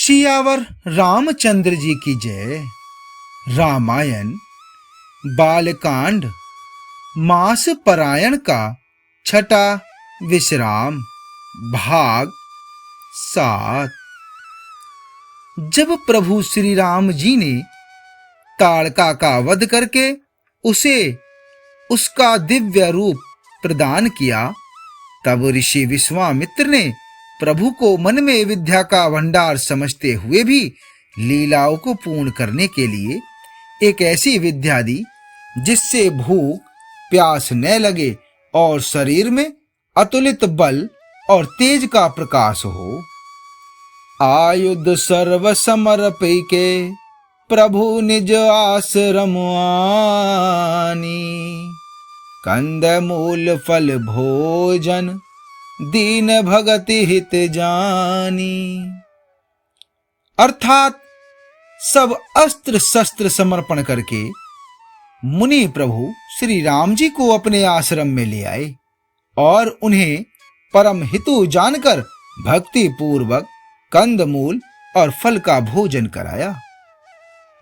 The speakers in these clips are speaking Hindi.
सियावर रामचंद्र जी की जय। रामायण बालकांड मास परायण का छठा विश्राम भाग 7। जब प्रभु श्री राम जी ने ताड़का का वध करके उसे उसका दिव्य रूप प्रदान किया, तब ऋषि विश्वामित्र ने प्रभु को मन में विद्या का भंडार समझते हुए भी लीलाओं को पूर्ण करने के लिए एक ऐसी विद्या दी जिससे भूख प्यास न लगे और शरीर में अतुलित बल और तेज का प्रकाश हो। आयुध सर्व समर्पिके प्रभु निज आश्रम आनी, कंद मूल फल भोजन दीन भगति हित जानी। अर्थात सब अस्त्र शस्त्र समर्पण करके मुनि प्रभु श्री राम जी को अपने आश्रम में ले आए और उन्हें परम हितु जानकर भक्ति पूर्वक कंदमूल और फल का भोजन कराया।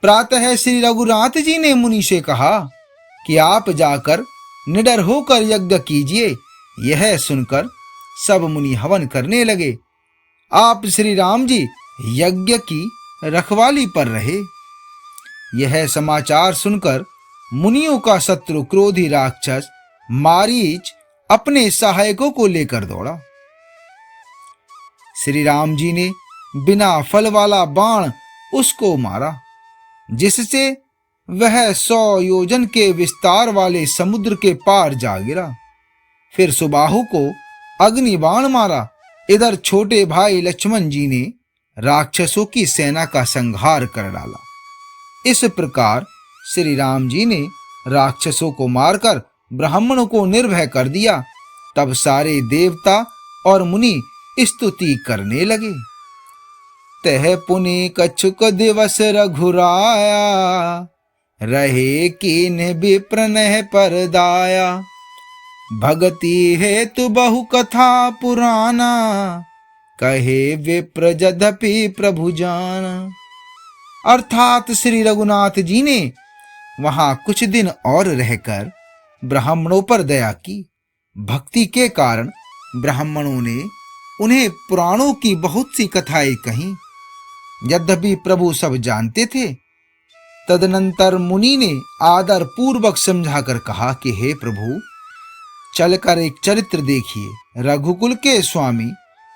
प्रातः श्री रघुनाथ जी ने मुनि से कहा कि आप जाकर निडर होकर यज्ञ कीजिए। यह सुनकर सब मुनि हवन करने लगे। आप श्री राम जी यज्ञ की रखवाली पर रहे। यह समाचार सुनकर मुनियों का शत्रु क्रोधी राक्षस मारीच अपने सहायकों को लेकर दौड़ा। श्री राम जी ने बिना फल वाला बाण उसको मारा, जिससे वह 100 योजन के विस्तार वाले समुद्र के पार जा गिरा। फिर सुबाहु को अग्नि बाण मारा। इधर छोटे भाई लक्ष्मण जी ने राक्षसों की सेना का संहार कर डाला। इस प्रकार श्री राम जी ने राक्षसों को मारकर ब्राह्मणों को निर्भय कर दिया। तब सारे देवता और मुनि स्तुति करने लगे। तह पुनि कछुक दिवस रघुराया, रहे कीन विप्रनह परदाया। भगति हेतु बहु कथा पुराना, कहे विप्र जदपि प्रभु जाना। अर्थात श्री रघुनाथ जी ने वहां कुछ दिन और रहकर ब्राह्मणों पर दया की। भक्ति के कारण ब्राह्मणों ने उन्हें पुराणों की बहुत सी कथाएं कहीं। यद्यपि प्रभु सब जानते थे। तदनंतर मुनि ने आदर पूर्वक समझाकर कहा कि हे प्रभु, चलकर एक चरित्र देखिए। रघुकुल के स्वामी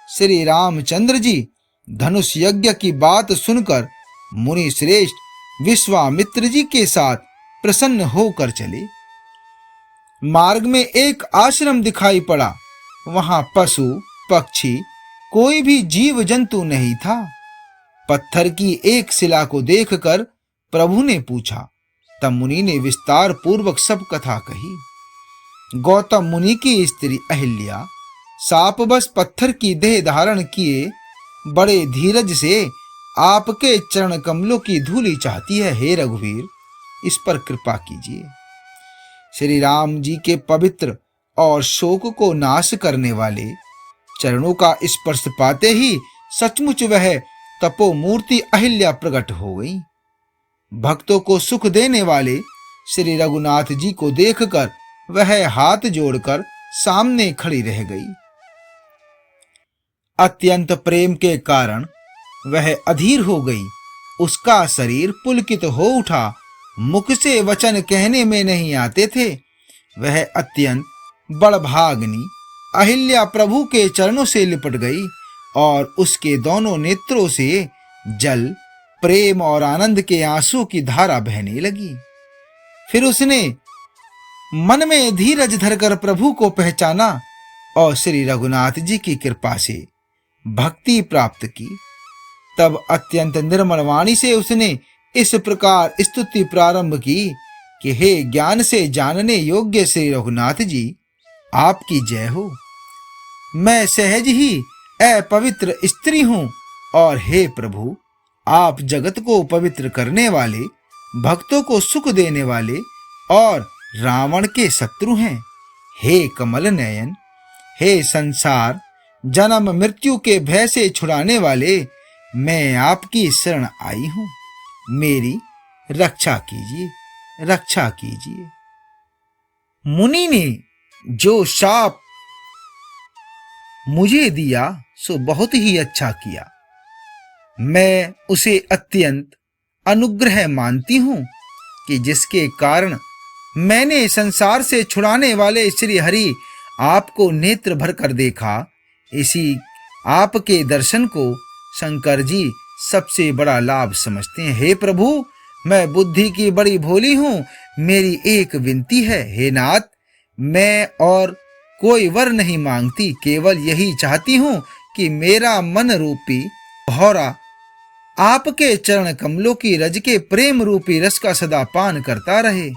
श्री रामचंद्र जी धनुष यज्ञ की बात सुनकर मुनि श्रेष्ठ विश्वामित्र जी के साथ प्रसन्न होकर चले। मार्ग में एक आश्रम दिखाई पड़ा। वहां पशु पक्षी कोई भी जीव जंतु नहीं था। पत्थर की एक शिला को देखकर प्रभु ने पूछा। तब मुनि ने विस्तार पूर्वक सब कथा कही। गौतम मुनि की स्त्री अहिल्या सापबस पत्थर की देह धारण किए बड़े धीरज से आपके चरण कमलों की धूलि चाहती है। हे रघुवीर, इस पर कृपा कीजिए। श्री राम जी के पवित्र और शोक को नाश करने वाले चरणों का स्पर्श पाते ही सचमुच वह तपोमूर्ति अहिल्या प्रकट हो गई। भक्तों को सुख देने वाले श्री रघुनाथ जी को देखकर वह हाथ जोड़कर सामने खड़ी रह गई। अत्यंत प्रेम के कारण वह अधीर हो गई। उसका शरीर पुलकित हो उठा। मुख से वचन कहने में नहीं आते थे। वह अत्यंत बड़भाग्नि अहिल्या प्रभु के चरणों से लिपट गई और उसके दोनों नेत्रों से जल, प्रेम और आनंद के आंसू की धारा बहने लगी। फिर उसने मन में धीरज धरकर प्रभु को पहचाना और श्री रघुनाथ जी की कृपा से भक्ति प्राप्त की। तब अत्यंत निर्मल वाणी से उसने इस प्रकार स्तुति प्रारंभ की कि हे ज्ञान से जानने योग्य श्री रघुनाथ जी, आपकी जय हो। मैं सहज ही अपवित्र स्त्री हूं और हे प्रभु, आप जगत को पवित्र करने वाले, भक्तों को सुख देने वाले और रावण के शत्रु हैं। हे कमल नयन, हे संसार जन्म मृत्यु के भय से छुड़ाने वाले, मैं आपकी शरण आई हूं, मेरी रक्षा कीजिए, रक्षा कीजिए। मुनि ने जो शाप मुझे दिया सो बहुत ही अच्छा किया। मैं उसे अत्यंत अनुग्रह मानती हूं कि जिसके कारण मैंने संसार से छुड़ाने वाले श्री हरि आपको नेत्र भर कर देखा। इसी आपके दर्शन को शंकर जी सबसे बड़ा लाभ समझते हैं। हे प्रभु, मैं बुद्धि की बड़ी भोली हूं, मेरी एक विनती है। हे नाथ, मैं और कोई वर नहीं मांगती, केवल यही चाहती हूं कि मेरा मन रूपी भौरा आपके चरण कमलों की रज के प्रेम रूपी रस का सदा पान करता रहे।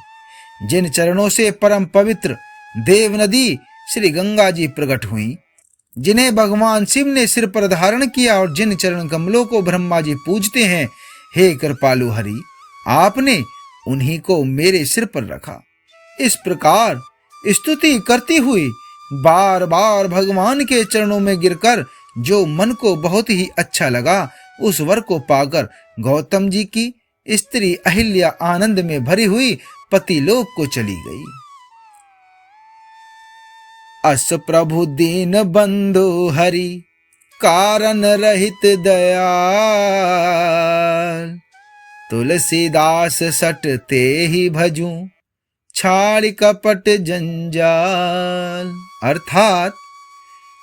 जिन चरणों से परम पवित्र देव नदी श्री गंगा जी प्रकट हुई, जिन्हें भगवान शिव ने सिर पर धारण किया और जिन चरण कमलों को ब्रह्मा जी पूजते हैं, हे कृपालु हरि, आपने उन्हीं को मेरे सिर पर रखा। इस प्रकार स्तुति करती हुई बार बार भगवान के चरणों में गिरकर जो मन को बहुत ही अच्छा लगा, उस वर को पाकर गौतम जी की स्त्री अहिल्या आनंद में भरी हुई पति लोक को चली गई। अस प्रभु दीन बंधु हरि, कारण रहित दयाल, तुलसीदास सटते ही भजूं, छाड़ कपट जंजाल। अर्थात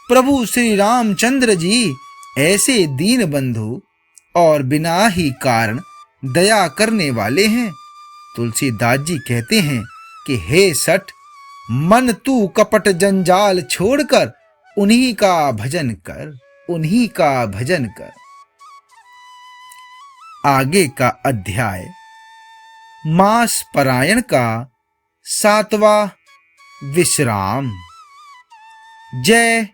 प्रभु श्री रामचंद्र जी ऐसे दीन बंधु और बिना ही कारण दया करने वाले हैं। तुलसीदास जी कहते हैं कि हे सठ, मन तू कपट जंजाल छोड़कर उन्हीं का भजन कर, उन्हीं का भजन कर। आगे का अध्याय मास परायण का 7वां विश्राम। जय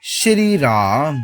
श्री राम।